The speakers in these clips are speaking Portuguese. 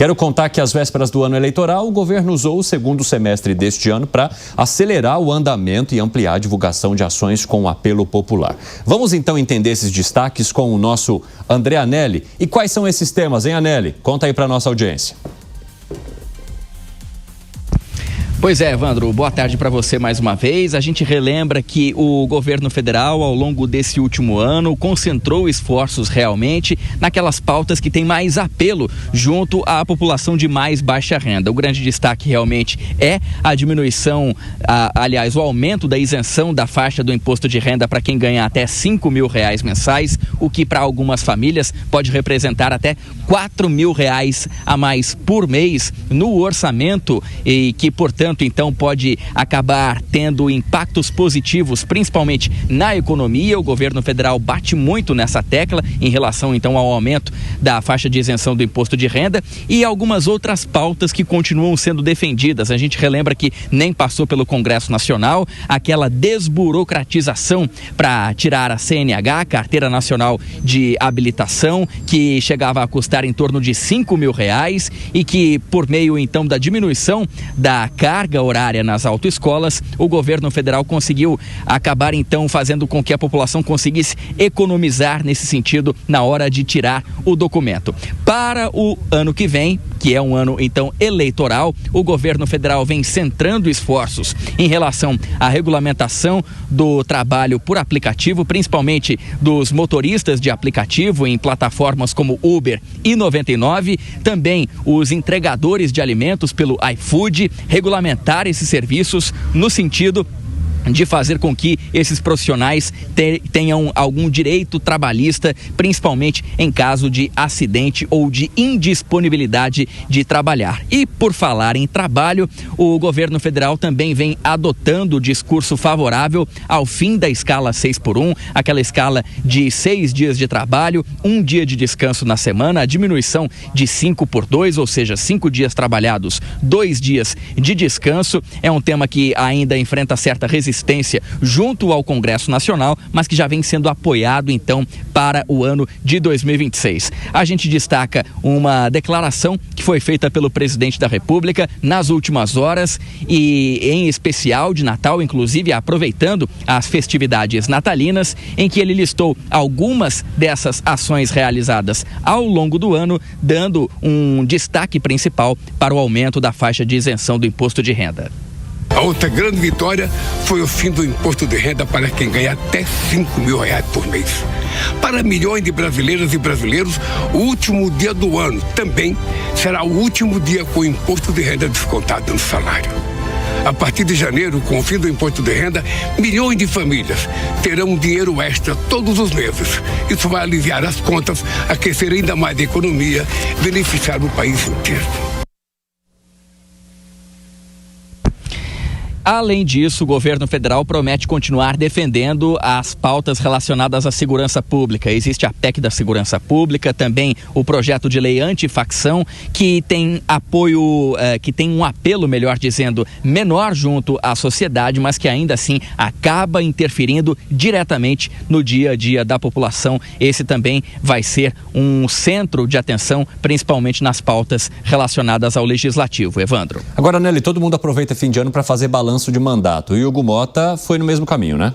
Quero contar que às vésperas do ano eleitoral, o governo usou o segundo semestre deste ano para acelerar o andamento e ampliar a divulgação de ações com apelo popular. Vamos então entender esses destaques com o nosso André Anelli. E quais são esses temas, hein, Anelli? Conta aí para a nossa audiência. Pois é, Evandro, boa tarde para você mais uma vez. A gente relembra que o governo federal, ao longo desse último ano, concentrou esforços realmente naquelas pautas que têm mais apelo junto à população de mais baixa renda. O grande destaque realmente é a diminuição, o aumento da isenção da faixa do imposto de renda para quem ganha até R$5 mil mensais, o que para algumas famílias pode representar até R$4 mil a mais por mês no orçamento e que, portanto, então pode acabar tendo impactos positivos, principalmente na economia. O governo federal bate muito nessa tecla em relação então ao aumento da faixa de isenção do imposto de renda e algumas outras pautas que continuam sendo defendidas. A gente relembra que nem passou pelo Congresso Nacional aquela desburocratização para tirar a CNH, Carteira Nacional de Habilitação, que chegava a custar em torno de R$5 mil e que, por meio então da diminuição da carga horária nas autoescolas, o governo federal conseguiu acabar então fazendo com que a população conseguisse economizar nesse sentido na hora de tirar o documento. Para o ano que vem, que é um ano então eleitoral, o governo federal vem centrando esforços em relação à regulamentação do trabalho por aplicativo, principalmente dos motoristas de aplicativo em plataformas como Uber e 99, também os entregadores de alimentos pelo iFood, regulamentar esses serviços no sentido de fazer com que esses profissionais tenham algum direito trabalhista, principalmente em caso de acidente ou de indisponibilidade de trabalhar. E por falar em trabalho, o governo federal também vem adotando o discurso favorável ao fim da escala 6x1, aquela escala de 6 dias de trabalho, 1 dia de descanso na semana, a diminuição de 5x2, ou seja, 5 dias trabalhados, 2 dias de descanso. É um tema que ainda enfrenta certa resistência junto ao Congresso Nacional, mas que já vem sendo apoiado então para o ano de 2026. A gente destaca uma declaração que foi feita pelo presidente da República nas últimas horas e em especial de Natal, inclusive aproveitando as festividades natalinas, em que ele listou algumas dessas ações realizadas ao longo do ano, dando um destaque principal para o aumento da faixa de isenção do imposto de renda. A outra grande vitória foi o fim do imposto de renda para quem ganha até R$5 mil por mês. Para milhões de brasileiras e brasileiros, o último dia do ano também será o último dia com o imposto de renda descontado no salário. A partir de janeiro, com o fim do imposto de renda, milhões de famílias terão dinheiro extra todos os meses. Isso vai aliviar as contas, aquecer ainda mais a economia, beneficiar o país inteiro. Além disso, o governo federal promete continuar defendendo as pautas relacionadas à segurança pública. Existe a PEC da segurança pública, também o projeto de lei antifacção, que tem apoio, que tem um apelo, melhor dizendo, menor junto à sociedade, mas que ainda assim acaba interferindo diretamente no dia a dia da população. Esse também vai ser um centro de atenção, principalmente nas pautas relacionadas ao legislativo. Evandro. Agora, Nelly, todo mundo aproveita fim de ano para fazer balanço de mandato. E o Hugo Mota foi no mesmo caminho, né?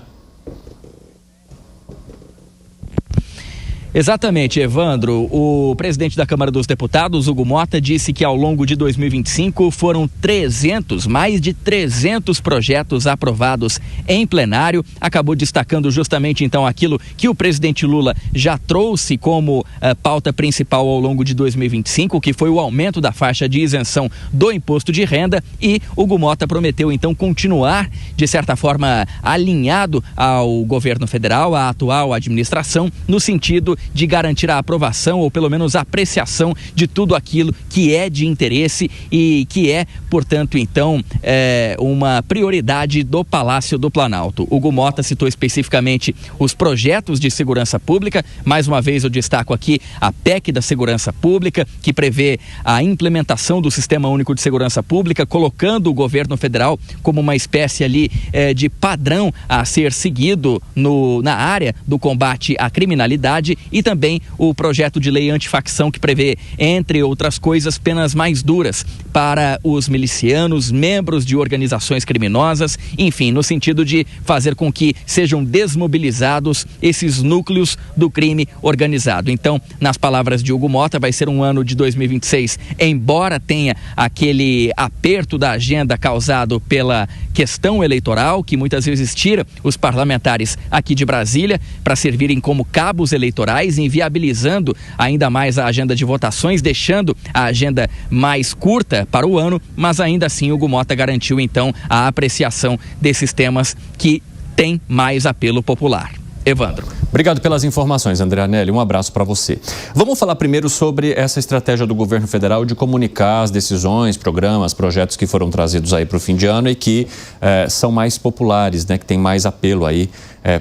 Exatamente, Evandro. O presidente da Câmara dos Deputados, Hugo Mota, disse que ao longo de 2025 foram mais de 300 projetos aprovados em plenário. Acabou destacando justamente então aquilo que o presidente Lula já trouxe como pauta principal ao longo de 2025, que foi o aumento da faixa de isenção do imposto de renda, e Hugo Mota prometeu então continuar, de certa forma, alinhado ao governo federal, à atual administração, no sentido de garantir a aprovação ou pelo menos a apreciação de tudo aquilo que é de interesse e que é, portanto, então, uma prioridade do Palácio do Planalto. Hugo Mota citou especificamente os projetos de segurança pública. Mais uma vez eu destaco aqui a PEC da segurança pública, que prevê a implementação do Sistema Único de Segurança Pública, colocando o governo federal como uma espécie ali de padrão a ser seguido na área do combate à criminalidade, e também o projeto de lei antifacção que prevê, entre outras coisas, penas mais duras para os milicianos, membros de organizações criminosas, enfim, no sentido de fazer com que sejam desmobilizados esses núcleos do crime organizado. Então, nas palavras de Hugo Mota, vai ser um ano de 2026, embora tenha aquele aperto da agenda causado pela questão eleitoral, que muitas vezes tira os parlamentares aqui de Brasília para servirem como cabos eleitorais, inviabilizando ainda mais a agenda de votações, deixando a agenda mais curta para o ano, mas ainda assim Hugo Mota garantiu então a apreciação desses temas que têm mais apelo popular. Evandro. Obrigado pelas informações, André Anelli. Um abraço para você. Vamos falar primeiro sobre essa estratégia do governo federal de comunicar as decisões, programas, projetos que foram trazidos aí para o fim de ano e que são mais populares, né, que tem mais apelo aí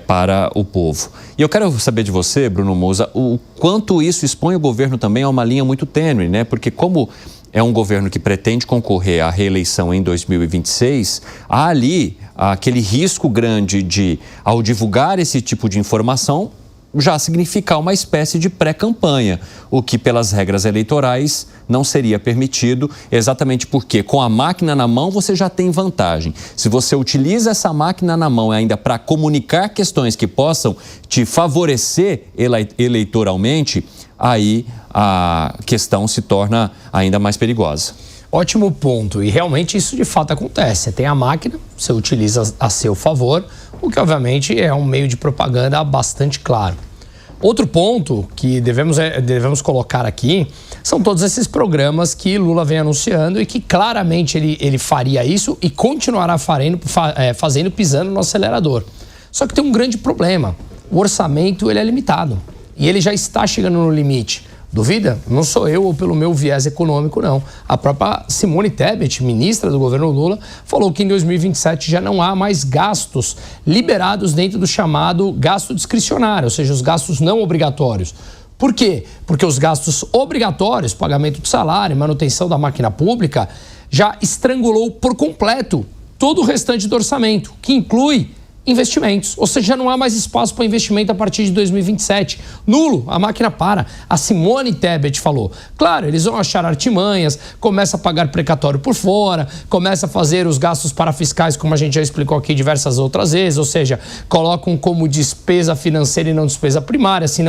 para o povo. E eu quero saber de você, Bruno Musa, o quanto isso expõe o governo também a uma linha muito tênue, né? Porque como é um governo que pretende concorrer à reeleição em 2026, há ali aquele risco grande de, ao divulgar esse tipo de informação, já significar uma espécie de pré-campanha, o que pelas regras eleitorais não seria permitido, exatamente porque com a máquina na mão você já tem vantagem. Se você utiliza essa máquina na mão ainda para comunicar questões que possam te favorecer eleitoralmente, aí a questão se torna ainda mais perigosa. Ótimo ponto, e realmente isso de fato acontece. Você tem a máquina, você utiliza a seu favor, o que obviamente é um meio de propaganda bastante claro. Outro ponto que devemos colocar aqui são todos esses programas que Lula vem anunciando e que claramente ele faria isso e continuará fazendo pisando no acelerador. Só que tem um grande problema, o orçamento ele é limitado e ele já está chegando no limite. Duvida? Não sou eu ou pelo meu viés econômico, não. A própria Simone Tebet, ministra do governo Lula, falou que em 2027 já não há mais gastos liberados dentro do chamado gasto discricionário, ou seja, os gastos não obrigatórios. Por quê? Porque os gastos obrigatórios, pagamento de salário, manutenção da máquina pública, já estrangulou por completo todo o restante do orçamento, que inclui investimentos, ou seja, já não há mais espaço para investimento a partir de 2027. Nulo, a máquina para. A Simone Tebet falou. Claro, eles vão achar artimanhas, começa a pagar precatório por fora, começa a fazer os gastos parafiscais, como a gente já explicou aqui diversas outras vezes, ou seja, colocam como despesa financeira e não despesa primária, assim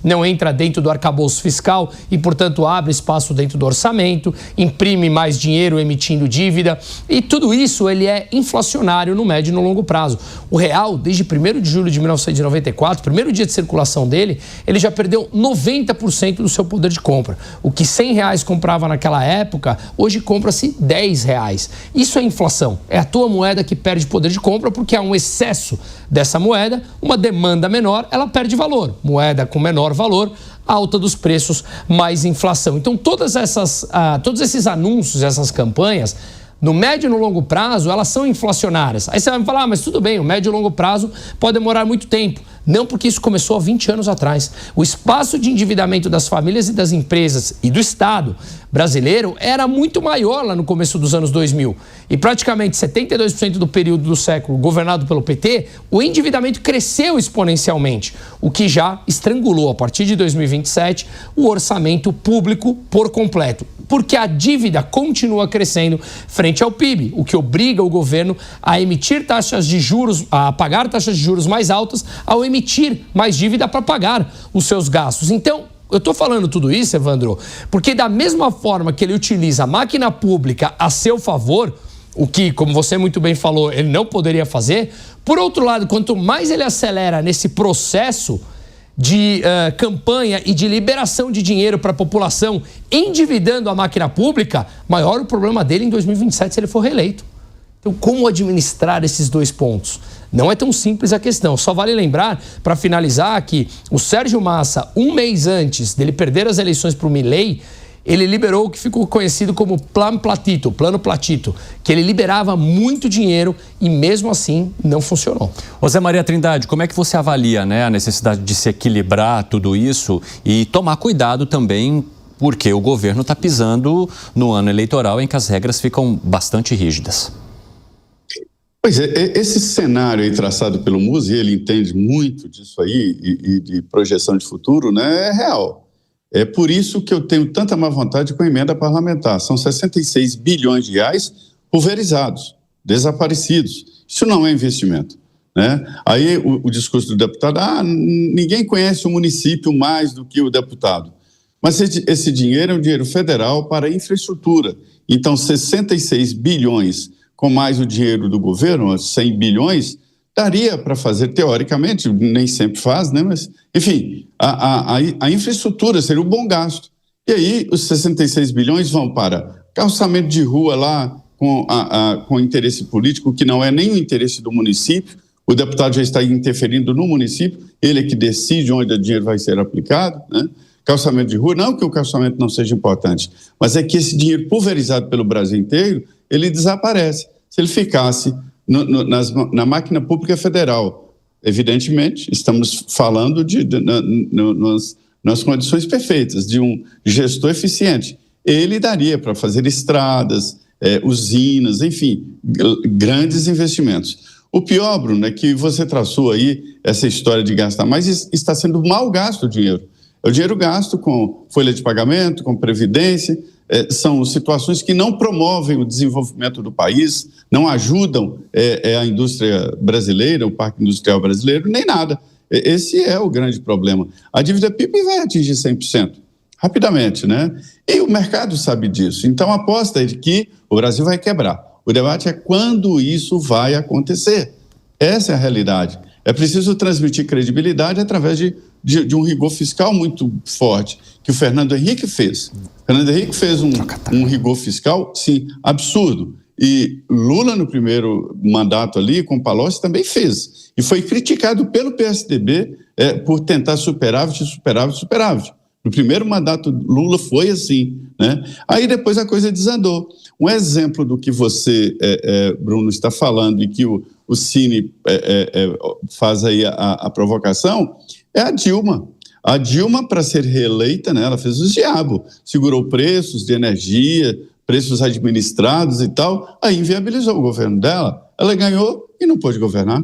não entra dentro do arcabouço fiscal e, portanto, abre espaço dentro do orçamento, imprime mais dinheiro emitindo dívida, e tudo isso ele é inflacionário no médio e no longo prazo. O real, desde 1º de julho de 1994, primeiro dia de circulação dele, ele já perdeu 90% do seu poder de compra. O que R$100 comprava naquela época, hoje compra-se R$10. Isso é inflação. É a tua moeda que perde poder de compra porque há um excesso dessa moeda, uma demanda menor, ela perde valor. Moeda com menor valor, alta dos preços, mais inflação. Então, todos esses anúncios, essas campanhas, no médio e no longo prazo, elas são inflacionárias. Aí você vai me falar, mas tudo bem, o médio e longo prazo pode demorar muito tempo. Não, porque isso começou há 20 anos atrás. O espaço de endividamento das famílias e das empresas e do Estado brasileiro era muito maior lá no começo dos anos 2000. E praticamente 72% do período do século governado pelo PT, o endividamento cresceu exponencialmente, o que já estrangulou, a partir de 2027, o orçamento público por completo. Porque a dívida continua crescendo frente ao PIB, o que obriga o governo a emitir taxas de juros, a pagar taxas de juros mais altas, ao emitir mais dívida para pagar os seus gastos. Então, eu estou falando tudo isso, Evandro, porque da mesma forma que ele utiliza a máquina pública a seu favor, o que, como você muito bem falou, ele não poderia fazer, por outro lado, quanto mais ele acelera nesse processo de campanha e de liberação de dinheiro para a população, endividando a máquina pública, maior o problema dele em 2027 se ele for reeleito. Então, como administrar esses dois pontos? Não é tão simples a questão. Só vale lembrar, para finalizar, que o Sérgio Massa, um mês antes dele perder as eleições para o Milei, ele liberou o que ficou conhecido como Plano Platito, que ele liberava muito dinheiro e mesmo assim não funcionou. José Maria Trindade, como é que você avalia, né, a necessidade de se equilibrar tudo isso e tomar cuidado também, porque o governo está pisando no ano eleitoral em que as regras ficam bastante rígidas? Pois é, esse cenário aí traçado pelo Musi, ele entende muito disso aí e de projeção de futuro, né, é real. É por isso que eu tenho tanta má vontade com a emenda parlamentar. São 66 bilhões de reais pulverizados, desaparecidos. Isso não é investimento, né? Aí o discurso do deputado, ninguém conhece o município mais do que o deputado. Mas esse dinheiro é um dinheiro federal para infraestrutura. Então, 66 bilhões com mais o dinheiro do governo, 100 bilhões, daria para fazer, teoricamente, nem sempre faz, né? Mas, enfim, a infraestrutura seria um bom gasto. E aí, os 66 bilhões vão para calçamento de rua lá, com interesse político, que não é nem o interesse do município. O deputado já está interferindo no município, ele é que decide onde o dinheiro vai ser aplicado, né? Calçamento de rua, não que o calçamento não seja importante, mas é que esse dinheiro pulverizado pelo Brasil inteiro, ele desaparece. Se ele ficasse na máquina pública federal, evidentemente, estamos falando nas condições perfeitas de um gestor eficiente. Ele daria para fazer estradas, usinas, enfim, grandes investimentos. O pior, Bruno, é que você traçou aí essa história de gastar mais, está sendo mal gasto o dinheiro. É o dinheiro gasto com folha de pagamento, com previdência, são situações que não promovem o desenvolvimento do país, não ajudam a indústria brasileira, o parque industrial brasileiro, nem nada. Esse é o grande problema. A dívida PIB vai atingir 100%, rapidamente, né? E o mercado sabe disso. Então, a aposta é de que o Brasil vai quebrar. O debate é quando isso vai acontecer. Essa é a realidade. É preciso transmitir credibilidade através de um rigor fiscal muito forte, que o Fernando Henrique fez. O Fernando Henrique fez um rigor fiscal, sim, absurdo. E Lula, no primeiro mandato ali, com Palocci, também fez. E foi criticado pelo PSDB por tentar superávit. No primeiro mandato, Lula foi assim, né? Aí depois a coisa desandou. Um exemplo do que você, Bruno, está falando e que o Cine faz aí a provocação é a Dilma. A Dilma, para ser reeleita, né, ela fez os diabos, segurou preços de energia, preços administrados e tal, aí inviabilizou o governo dela. Ela ganhou e não pôde governar.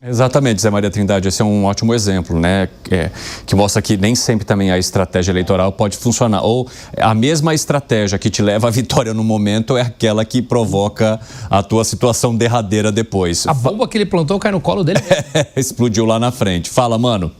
Exatamente, Zé Maria Trindade, esse é um ótimo exemplo, né, que mostra que nem sempre também a estratégia eleitoral pode funcionar, ou a mesma estratégia que te leva à vitória no momento é aquela que provoca a tua situação derradeira depois. A bomba que ele plantou cai no colo dele. Explodiu lá na frente. Fala, mano.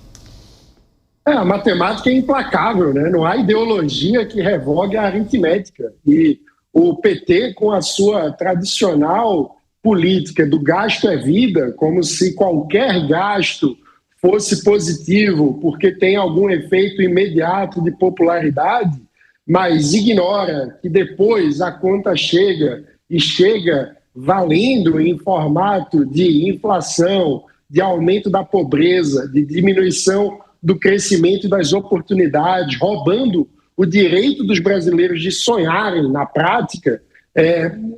A matemática é implacável, né? Não há ideologia que revogue a aritmética. E o PT, com a sua tradicional política do gasto é vida, como se qualquer gasto fosse positivo porque tem algum efeito imediato de popularidade, mas ignora que depois a conta chega e chega valendo em formato de inflação, de aumento da pobreza, de diminuição do crescimento e das oportunidades, roubando o direito dos brasileiros de sonharem na prática,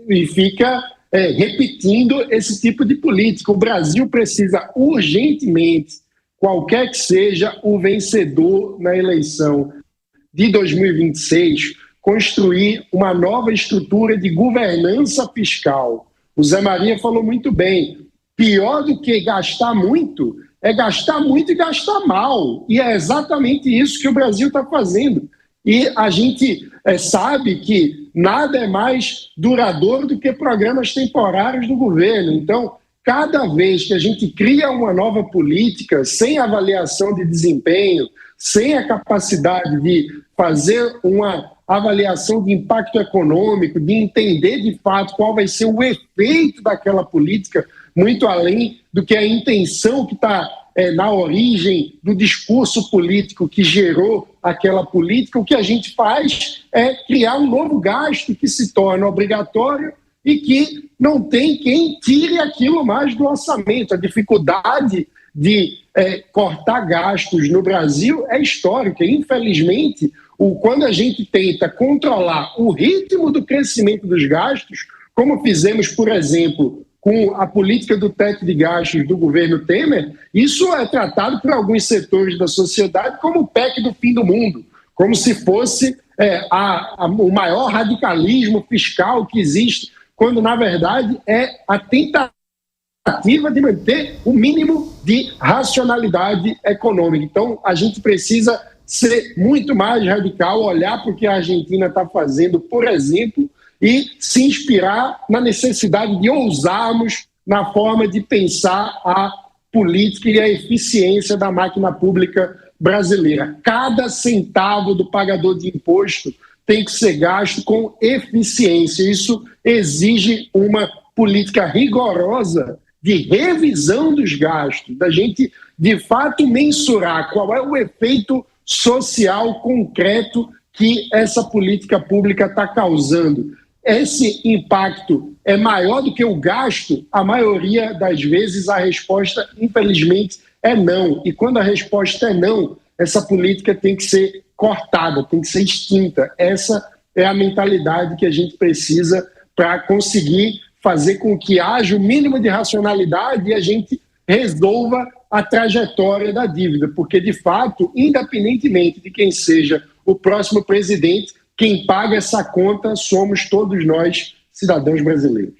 e fica repetindo esse tipo de política. O Brasil precisa urgentemente, qualquer que seja o vencedor na eleição de 2026, construir uma nova estrutura de governança fiscal. O Zé Maria falou muito bem, pior do que gastar muito é gastar muito e gastar mal. E é exatamente isso que o Brasil está fazendo. E a gente sabe que nada é mais duradouro do que programas temporários do governo. Então, cada vez que a gente cria uma nova política sem avaliação de desempenho, sem a capacidade de fazer uma avaliação de impacto econômico, de entender de fato qual vai ser o efeito daquela política, muito além do que a intenção que está na origem do discurso político que gerou aquela política, o que a gente faz é criar um novo gasto que se torna obrigatório e que não tem quem tire aquilo mais do orçamento. A dificuldade de cortar gastos no Brasil é histórica. Infelizmente, quando a gente tenta controlar o ritmo do crescimento dos gastos, como fizemos, por exemplo, com a política do teto de gastos do governo Temer, isso é tratado por alguns setores da sociedade como o PEC do fim do mundo, como se fosse o maior radicalismo fiscal que existe, quando, na verdade, é a tentativa tentativa de manter o mínimo de racionalidade econômica. Então, a gente precisa ser muito mais radical, olhar para o que a Argentina está fazendo, por exemplo, e se inspirar na necessidade de ousarmos na forma de pensar a política e a eficiência da máquina pública brasileira. Cada centavo do pagador de imposto tem que ser gasto com eficiência. Isso exige uma política rigorosa de revisão dos gastos, da gente, de fato, mensurar qual é o efeito social concreto que essa política pública está causando. Esse impacto é maior do que o gasto? A maioria das vezes a resposta, infelizmente, é não. E quando a resposta é não, essa política tem que ser cortada, tem que ser extinta. Essa é a mentalidade que a gente precisa para conseguir fazer com que haja o mínimo de racionalidade e a gente resolva a trajetória da dívida. Porque, de fato, independentemente de quem seja o próximo presidente, quem paga essa conta somos todos nós, cidadãos brasileiros.